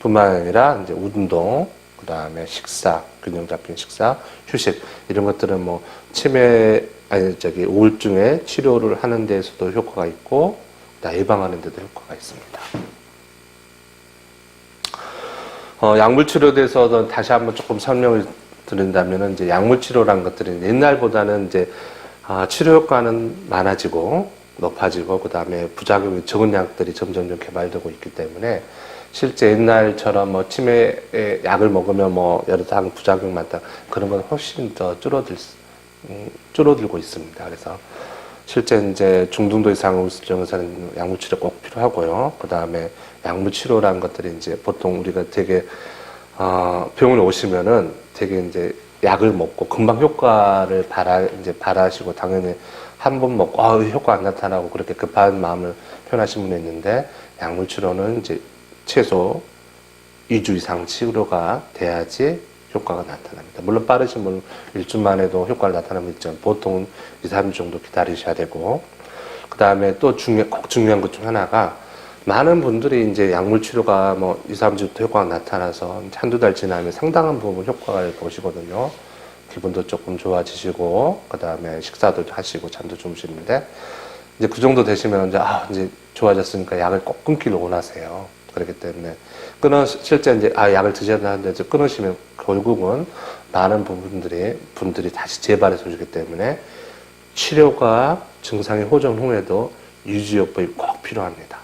뿐만 아니라 이제 운동, 그 다음에 식사, 균형 잡힌 식사, 휴식, 이런 것들은 뭐 우울증의 치료를 하는 데에서도 효과가 있고, 예방하는 데도 효과가 있습니다. 약물 치료에 대해서 다시 한번 조금 설명을 드린다면은, 이제 약물 치료라는 것들은 옛날보다는 이제 치료 효과는 많아지고 높아지고, 그 다음에 부작용이 적은 약들이 점점 개발되고 있기 때문에 실제 옛날처럼 뭐 치매에 약을 먹으면 뭐 여러 당 부작용 많다, 그런 건 훨씬 더 줄어들고 있습니다. 그래서 실제 이제 중등도 이상 우울증에서는 약물 치료 꼭 필요하고요. 그 다음에 약물 치료라는 것들이 이제 보통 우리가 되게 병원에 오시면은 되게 이제 약을 먹고 금방 효과를 바라시고, 당연히 한 번 먹고 효과 안 나타나고 그렇게 급한 마음을 표현하신 분이 있는데, 약물 치료는 이제 최소 2주 이상 치료가 돼야지 효과가 나타납니다. 물론 빠르신 분은 일주만 해도 효과를 나타나면 있지만 보통 2, 3주 정도 기다리셔야 되고, 그 다음에 또 꼭 중요한 것 중 하나가, 많은 분들이 이제 약물 치료가 뭐 2, 3주부터 효과가 나타나서 한두 달 지나면 상당한 부분 효과를 보시거든요. 기분도 조금 좋아지시고, 그 다음에 식사도 하시고 잠도 주무시는데, 이제 그 정도 되시면 이제 좋아졌으니까 약을 꼭 끊기를 원하세요. 그렇기 때문에 실제 이제 약을 드셔야 하는데 이제 끊으시면 결국은 많은 분들이 다시 재발해서 오시기 때문에 치료가 증상이 호전 후에도 유지요법이 꼭 필요합니다.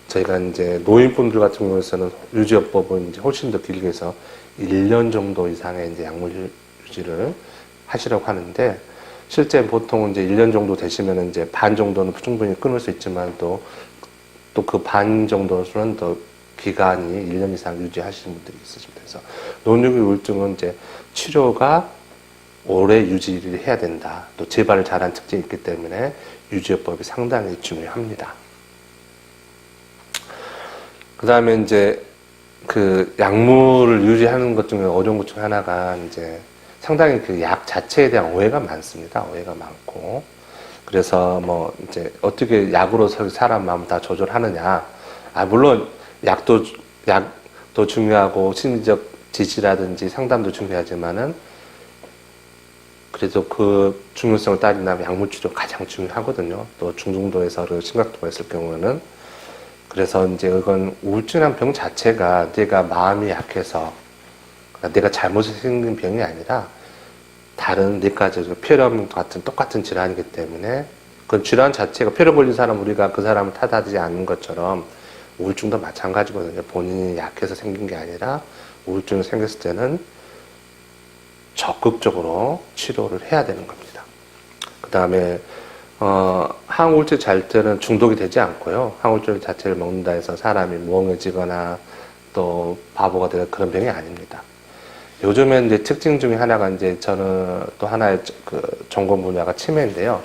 저희가 이제 노인분들 같은 경우에는 유지요법은 이제 훨씬 더 길게 해서 1년 정도 이상의 이제 약물 유지를 하시라고 하는데, 실제 보통 이제 1년 정도 되시면 이제 반 정도는 충분히 끊을 수 있지만, 또 그 반 정도는 더 기간이 1년 이상 유지하시는 분들이 있으십니다. 그래서 노인중기 우울증은 이제 치료가 오래 유지를 해야 된다. 또 재발을 잘한 특징이 있기 때문에 유지요법이 상당히 중요합니다. 그 다음에 이제 그 약물을 유지하는 것 중에 어려운 것 중 하나가 이제 상당히 그 약 자체에 대한 오해가 많습니다. 오해가 많고. 그래서 뭐 이제 어떻게 약으로 사람 마음을 다 조절하느냐. 물론 약도 중요하고 심리적 지지라든지 상담도 중요하지만은, 그래도 그 중요성을 따진다면 약물 치료가 가장 중요하거든요. 또 중증도에서 심각도가 있을 경우에는. 그래서 이제 이건 우울증이라는 병 자체가 내가 마음이 약해서, 내가 잘못해서 생긴 병이 아니라 다른 뇌과적 폐렴 같은 똑같은 질환이기 때문에, 그 질환 자체가 폐렴 걸린 사람 우리가 그 사람을 탓하지 않는 것처럼 우울증도 마찬가지거든요. 본인이 약해서 생긴 게 아니라 우울증이 생겼을 때는 적극적으로 치료를 해야 되는 겁니다. 그 다음에 항우울제 잘 때는 중독이 되지 않고요. 항우울제 자체를 먹는다 해서 사람이 멍해지거나 또 바보가 되는 그런 병이 아닙니다. 요즘엔 이제 특징 중에 하나가 이제 저는 또 하나의 그 전공 분야가 치매인데요.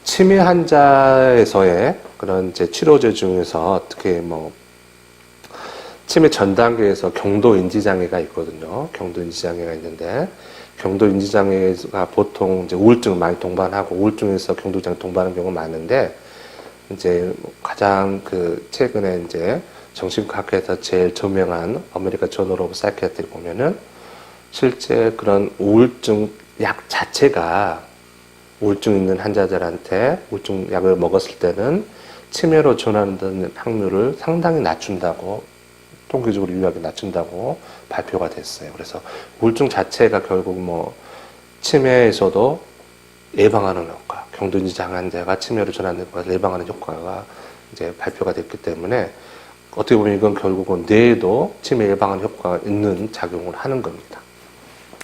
치매 환자에서의 그런 이제 치료제 중에서 특히 뭐 치매 전 단계에서 경도 인지 장애가 있거든요. 경도 인지 장애가 있는데, 경도 인지 장애가 보통 이제 우울증을 많이 동반하고, 우울증에서 경도 장애 동반하는 경우가 많은데, 이제 가장 최근에 이제 정신과학회에서 제일 저명한 아메리칸 저널 오브 사이키아트리 보면은 실제 그런 우울증 약 자체가 우울증 있는 환자들한테 우울증 약을 먹었을 때는 치매로 전환되는 확률을 상당히 낮춘다고, 통계적으로 유효하게 낮춘다고 발표가 됐어요. 그래서 우울증 자체가 결국 뭐 치매에서도 예방하는 효과, 경도인지 장환자가 치매로 전환되는 것을 예방하는 효과가 이제 발표가 됐기 때문에 어떻게 보면 이건 결국은 뇌에도 치매 예방하는 효과가 있는 작용을 하는 겁니다.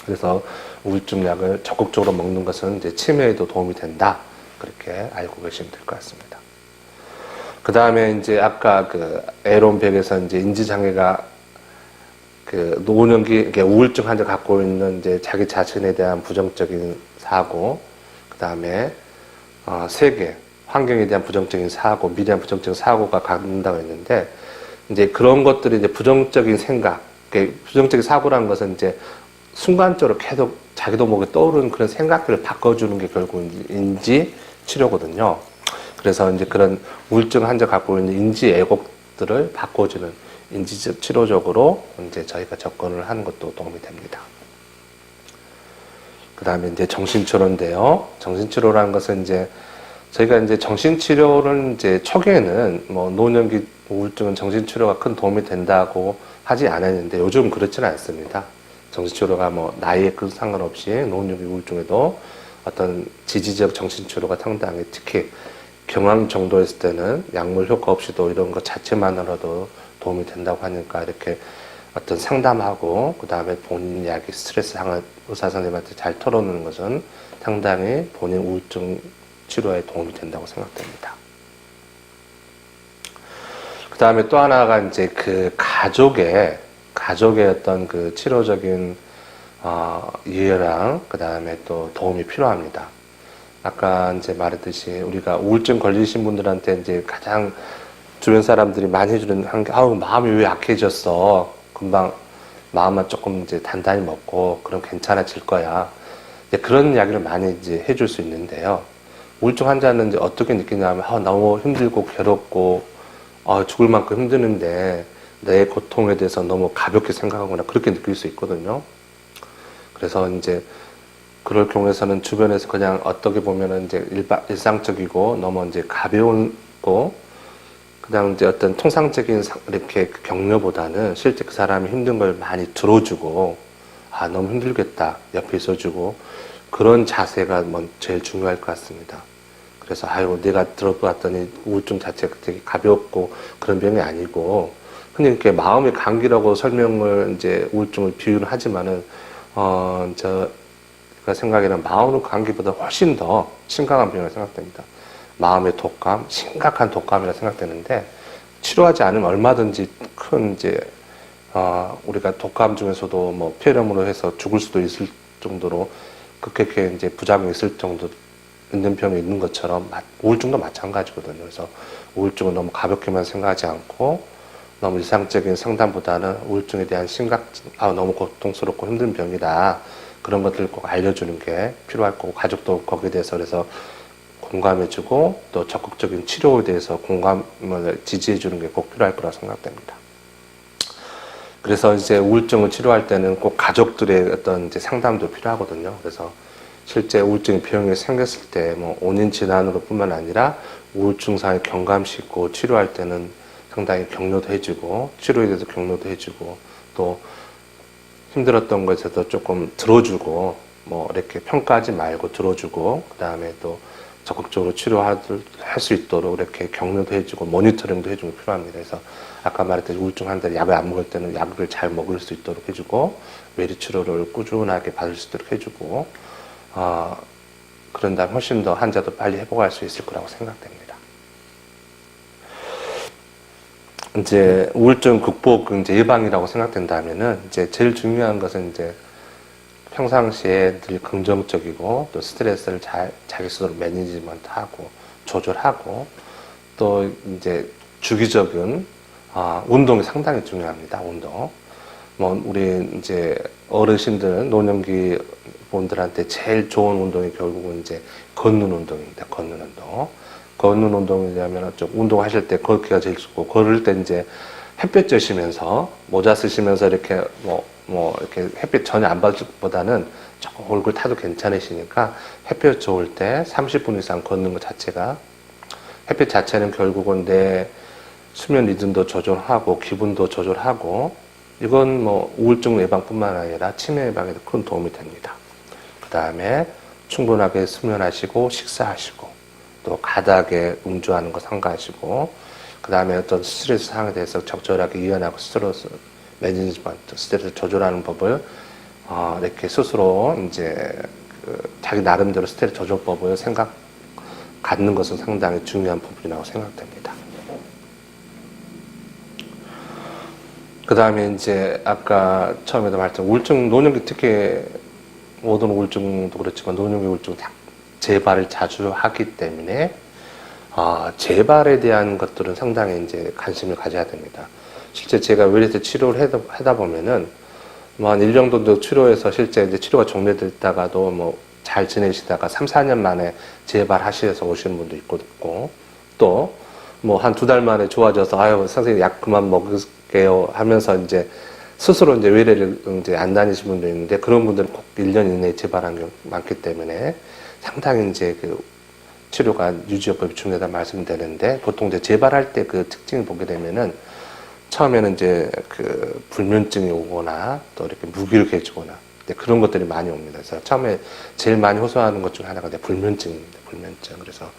그래서 우울증 약을 적극적으로 먹는 것은 이제 치매에도 도움이 된다. 그렇게 알고 계시면 될 것 같습니다. 그 다음에 이제 아까 그 에론백에서 이제 인지장애가 그 노년기, 우울증 환자 갖고 있는 이제 자기 자신에 대한 부정적인 사고, 그 다음에 세계, 환경에 대한 부정적인 사고, 미래에 대한 부정적인 사고가 갖는다고 했는데, 이제 그런 것들이 이제 부정적인 생각, 부정적인 사고라는 것은 이제 순간적으로 계속 자기도 모르게 떠오르는 그런 생각들을 바꿔주는 게 결국 인지 치료거든요. 그래서 이제 그런 우울증 환자 갖고 있는 인지 왜곡들을 바꿔주는 인지 치료적으로 이제 저희가 접근을 하는 것도 도움이 됩니다. 그 다음에 이제 정신치료인데요. 정신치료라는 것은 이제 저희가 이제 정신치료를 이제 초기에는 뭐 노년기 우울증은 정신치료가 큰 도움이 된다고 하지 않았는데 요즘 그렇지는 않습니다. 정신치료가 뭐 나이에 그 상관없이 노년기 우울증에도 어떤 지지적 정신치료가 상당히 특히 경황 정도 했을 때는 약물 효과 없이도 이런 것 자체만으로도 도움이 된다고 하니까 이렇게 어떤 상담하고 그 다음에 본인 이야기 스트레스 상황 의사 선생님한테 잘 털어놓는 것은 상당히 본인 우울증 치료에 도움이 된다고 생각됩니다. 그 다음에 또 하나가 이제 그 가족의 어떤 그 치료적인 이해랑 그 다음에 또 도움이 필요합니다. 아까 이제 말했듯이 우리가 우울증 걸리신 분들한테 이제 가장 주변 사람들이 많이 해주는 한 게, 아우, 마음이 왜 약해졌어? 금방 마음만 조금 이제 단단히 먹고, 그럼 괜찮아질 거야. 이제 그런 이야기를 많이 이제 해줄 수 있는데요. 우울증 환자는 이제 어떻게 느끼냐면, 너무 힘들고 괴롭고, 죽을 만큼 힘드는데, 내 고통에 대해서 너무 가볍게 생각하거나 그렇게 느낄 수 있거든요. 그래서 이제 그럴 경우에서는 주변에서 그냥 어떻게 보면은 이제 일상적이고 너무 이제 가벼운고 그냥 이제 어떤 통상적인 이렇게 격려보다는 실제 그 사람이 힘든 걸 많이 들어주고 너무 힘들겠다 옆에 있어주고 그런 자세가 제일 중요할 것 같습니다. 그래서 내가 들어봤더니 우울증 자체가 되게 가볍고 그런 병이 아니고 흔히 이렇게 마음의 감기라고 설명을 이제 우울증을 비유를 하지만은 제가 생각에는 마음의 감기보다 훨씬 더 심각한 병이라고 생각됩니다. 마음의 독감, 심각한 독감이라 생각되는데 치료하지 않으면 얼마든지 큰 이제 우리가 독감 중에서도 뭐 폐렴으로 해서 죽을 수도 있을 정도로 그렇게 이제 부작용이 있을 정도 있는 병이 있는 것처럼 우울증도 마찬가지거든요. 그래서 우울증은 너무 가볍게만 생각하지 않고 너무 일상적인 상담보다는 우울증에 대한 너무 고통스럽고 힘든 병이다. 그런 것들을 꼭 알려주는 게 필요할 거고 가족도 거기에 대해서 그래서 공감해주고 또 적극적인 치료에 대해서 공감을 지지해주는 게 꼭 필요할 거라 생각됩니다. 그래서 이제 우울증을 치료할 때는 꼭 가족들의 어떤 이제 상담도 필요하거든요. 그래서 실제 우울증의 병이 생겼을 때 뭐 원인 진단으로 뿐만 아니라 우울증 상에 경감시 있고 치료할 때는 상당히 격려도 해주고 치료에 대해서 격려도 해주고 또 힘들었던 것에서 조금 들어주고 뭐 이렇게 평가하지 말고 들어주고 그 다음에 또 적극적으로 치료할 수 있도록 이렇게 격려도 해주고 모니터링도 해주는 게 필요합니다. 그래서 아까 말했듯이 우울증 환자들이 약을 안 먹을 때는 약을 잘 먹을 수 있도록 해주고 외래 치료를 꾸준하게 받을 수 있도록 해주고 그런 다음 훨씬 더 환자도 빨리 회복할 수 있을 거라고 생각됩니다. 이제 우울증 극복 이제 예방이라고 생각된다면은 이제 제일 중요한 것은 이제 평상시에 늘 긍정적이고 또 스트레스를 잘 자기 스스로 매니지먼트하고 조절하고 또 이제 주기적인 운동이 상당히 중요합니다. 운동. 뭐 우리 이제 어르신들 노년기 분들한테 제일 좋은 운동이 결국은 이제 걷는 운동입니다. 걷는 운동. 걷는 운동이냐면 좀 운동하실 때 걷기가 제일 좋고 걸을 때 이제 햇볕 쬐시면서 모자 쓰시면서 이렇게 이렇게 햇빛 전혀 안 받을 것보다는 조금 얼굴 타도 괜찮으시니까 햇볕 좋을 때 30분 이상 걷는 것 자체가 햇빛 자체는 결국은 내 수면 리듬도 조절하고 기분도 조절하고 이건 뭐 우울증 예방뿐만 아니라 치매 예방에도 큰 도움이 됩니다. 그 다음에 충분하게 수면하시고 식사하시고 또 가닥에 음주하는 거 삼가하시고 그 다음에 어떤 스트레스 상황에 대해서 적절하게 이해하고 스트레스 매니지먼트, 스트레스 조절하는 법을 이렇게 스스로 이제 자기 나름대로 스트레스 조절법을 갖는 것은 상당히 중요한 부분이라고 생각됩니다. 그 다음에 이제 아까 처음에도 말했던 우울증, 노년기 특히 모든 우울증도 그렇지만 노년기 우울증 재발을 자주 하기 때문에 재발에 대한 것들은 상당히 이제 관심을 가져야 됩니다. 실제 제가 외래에서 치료를 하다 보면은 뭐 한 1년 정도 치료해서 실제 이제 치료가 종료됐다가도 뭐 잘 지내시다가 3, 4년 만에 재발하셔서 오시는 분도 있고 또 뭐 한 2달 만에 좋아져서 아유 선생님 약 그만 먹을게요 하면서 이제 스스로 이제 외래를 이제 안 다니신 분도 있는데 그런 분들은 꼭 1년 이내에 재발한 경우 많기 때문에 상당히 이제 그 치료가 유지요법이 중요하다 말씀드리는데 보통 이제 재발할 때 그 특징을 보게 되면은 처음에는 이제 그 불면증이 오거나 또 이렇게 무기력해지거나 그런 것들이 많이 옵니다. 그래서 처음에 제일 많이 호소하는 것 중 하나가 이제 불면증입니다. 불면증. 그래서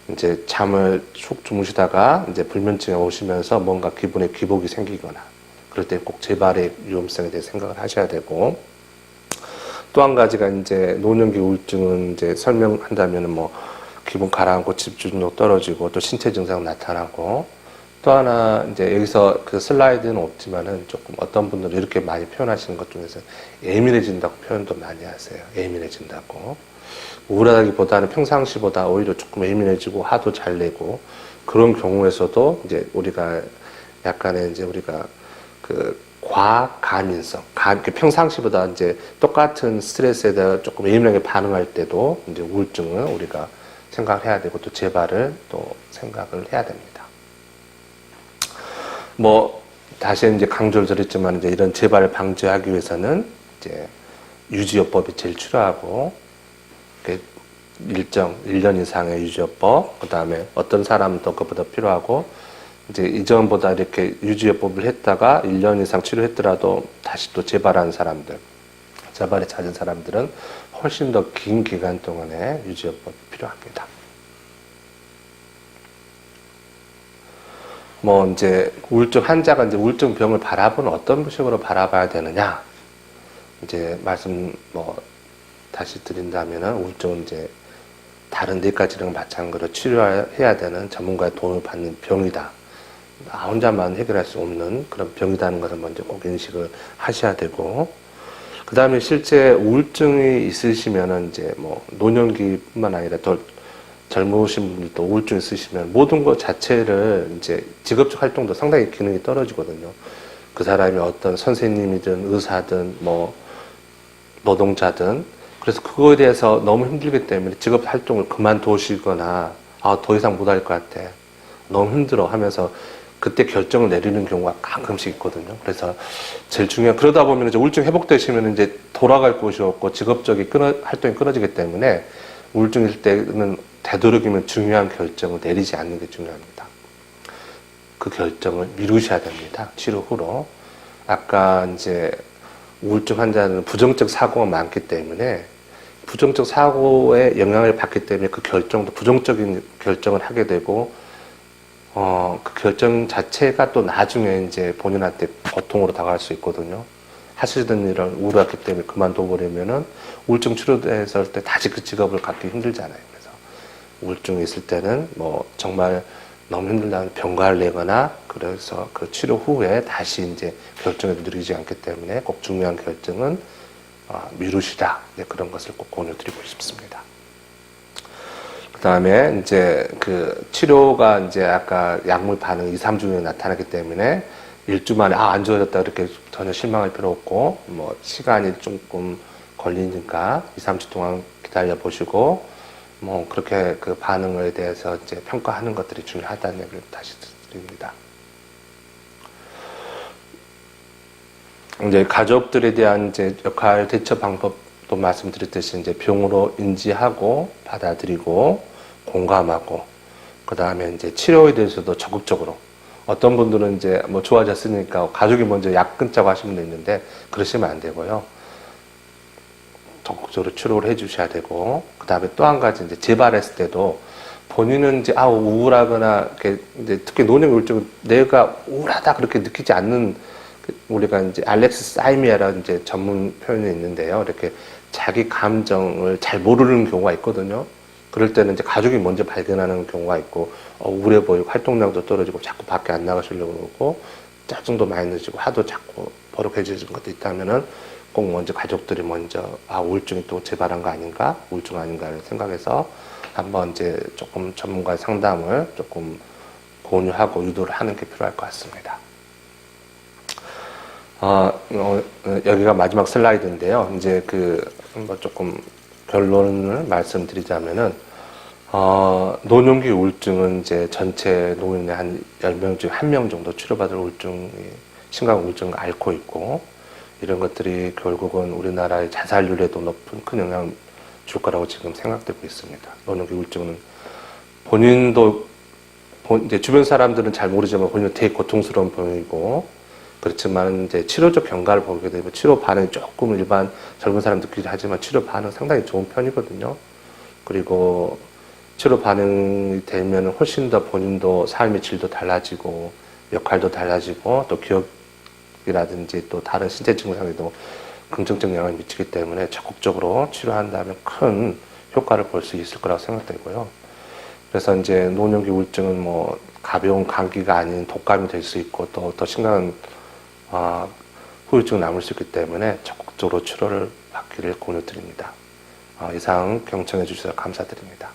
이제 잠을 푹 주무시다가 이제 불면증이 오시면서 뭔가 기분에 기복이 생기거나 그럴 때 꼭 재발의 위험성에 대해 생각을 하셔야 되고 또 한 가지가 이제 노년기 우울증은 이제 설명한다면은 뭐 기분 가라앉고 집중력 떨어지고 또 신체 증상 나타나고 또 하나 이제 여기서 그 슬라이드는 없지만은 조금 어떤 분들은 이렇게 많이 표현하시는 것 중에서 예민해진다고 표현도 많이 하세요. 예민해진다고. 우울하다기보다는 평상시보다 오히려 조금 예민해지고 화도 잘 내고 그런 경우에서도 이제 우리가 약간의 이제 우리가 그 과감인성, 평상시보다 이제 똑같은 스트레스에 대해 조금 예민하게 반응할 때도 이제 우울증을 우리가 생각을 해야 되고 또 재발을 또 생각을 해야 됩니다. 뭐 다시 이제 강조를 드렸지만 이제 이런 재발을 방지하기 위해서는 이제 유지요법이 제일 필요하고 일정 1년 이상의 유지요법, 그 다음에 어떤 사람은 또 그것보다 필요하고 이제 이전보다 이렇게 유지요법을 했다가 1년 이상 치료했더라도 다시 또 재발한 사람들, 재발이 잦은 사람들은 훨씬 더 긴 기간 동안에 유지요법이 필요합니다. 뭐 이제 우울증 환자가 이제 우울증 병을 바라보는 어떤 식으로 바라봐야 되느냐 이제 말씀 뭐 다시 드린다면은 우울증은 이제 다른 네 가지랑 마찬가지로 치료해야 되는 전문가의 도움을 받는 병이다. 나 혼자만 해결할 수 없는 그런 병이라는 것을 먼저 꼭 인식을 하셔야 되고 그 다음에 실제 우울증이 있으시면은 이제 뭐 노년기뿐만 아니라 더 젊으신 분들도 우울증 있으시면 모든 것 자체를 이제 직업적 활동도 상당히 기능이 떨어지거든요. 그 사람이 어떤 선생님이든 의사든 뭐 노동자든 그래서 그거에 대해서 너무 힘들기 때문에 직업 활동을 그만두시거나 더 이상 못할 것 같아. 너무 힘들어 하면서 그때 결정을 내리는 경우가 가끔씩 있거든요. 그래서 제일 중요한 그러다 보면 이제 우울증 회복되시면 이제 돌아갈 곳이 없고 직업적인 활동이 끊어지기 때문에 우울증일 때는 되도록이면 중요한 결정을 내리지 않는 게 중요합니다. 그 결정을 미루셔야 됩니다. 치료 후로. 아까 이제 우울증 환자는 부정적 사고가 많기 때문에 부정적 사고에 영향을 받기 때문에 그 결정도 부정적인 결정을 하게 되고 그 결정 자체가 또 나중에 이제 본인한테 고통으로 다가갈 수 있거든요. 하시던 일을 우울했기 때문에 그만둬버리면은 우울증 치료됐을 때 다시 그 직업을 갖기 힘들잖아요. 그래서 우울증이 있을 때는 뭐 정말 너무 힘들다는 병가를 내거나 그래서 그 치료 후에 다시 이제 결정을 누리지 않기 때문에 꼭 중요한 결정은 미루시라. 그런 것을 꼭 권유드리고 싶습니다. 그 다음에 이제 그 치료가 이제 아까 약물 반응 2, 3주 후에 나타나기 때문에 일주 만에 안 좋아졌다 이렇게 전혀 실망할 필요 없고 뭐 시간이 조금 걸리니까 2, 3주 동안 기다려 보시고 뭐 그렇게 그 반응에 대해서 이제 평가하는 것들이 중요하다는 얘기를 다시 드립니다. 이제 가족들에 대한 이제 역할 대처 방법도 말씀드렸듯이 이제 병으로 인지하고 받아들이고 공감하고 그 다음에 이제 치료에 대해서도 적극적으로 어떤 분들은 이제 뭐 좋아졌으니까 가족이 먼저 약 끊자고 하시는 분도 있는데 그러시면 안 되고요. 적극적으로 치료를 해주셔야 되고 그 다음에 또 한 가지 이제 재발했을 때도 본인은 이제 우울하거나 이렇게 이제 특히 노령 우울증은 내가 우울하다 그렇게 느끼지 않는 우리가 이제 알렉스 사이미아라는 이제 전문 표현이 있는데요. 이렇게 자기 감정을 잘 모르는 경우가 있거든요. 그럴 때는 이제 가족이 먼저 발견하는 경우가 있고 우울해 보이고 활동량도 떨어지고 자꾸 밖에 안 나가시려고 그러고 짜증도 많이 느시고 화도 자꾸 버럭해지는 것도 있다면은 꼭 먼저 가족들이 먼저 우울증이 또 재발한 거 아닌가 우울증 아닌가를 생각해서 한번 이제 조금 전문가의 상담을 조금 권유하고 유도를 하는 게 필요할 것 같습니다. 여기가 마지막 슬라이드인데요. 이제 한번 조금 결론을 말씀드리자면은, 노년기 우울증은 이제 전체 노인의 한 10명 중에 1명 정도 치료받을 심각 우울증을 앓고 있고, 이런 것들이 결국은 우리나라의 자살률에도 큰 영향을 줄 거라고 지금 생각되고 있습니다. 노년기 우울증은 본인도, 이제 주변 사람들은 잘 모르지만 본인은 되게 고통스러운 병이고, 그렇지만 이제 치료적 경과를 보게 되면 치료 반응이 조금 일반 젊은 사람 느끼긴 하지만 치료 반응 상당히 좋은 편이거든요. 그리고 치료 반응이 되면 훨씬 더 본인도 삶의 질도 달라지고 역할도 달라지고 또 기억이라든지 또 다른 신체 증상에도 긍정적 영향을 미치기 때문에 적극적으로 치료한다면 큰 효과를 볼 수 있을 거라고 생각되고요. 그래서 이제 노년기 우울증은 뭐 가벼운 감기가 아닌 독감이 될 수 있고 또 더 심각한 후유증이 남을 수 있기 때문에 적극적으로 치료를 받기를 권유드립니다. 이상 경청해 주셔서 감사드립니다.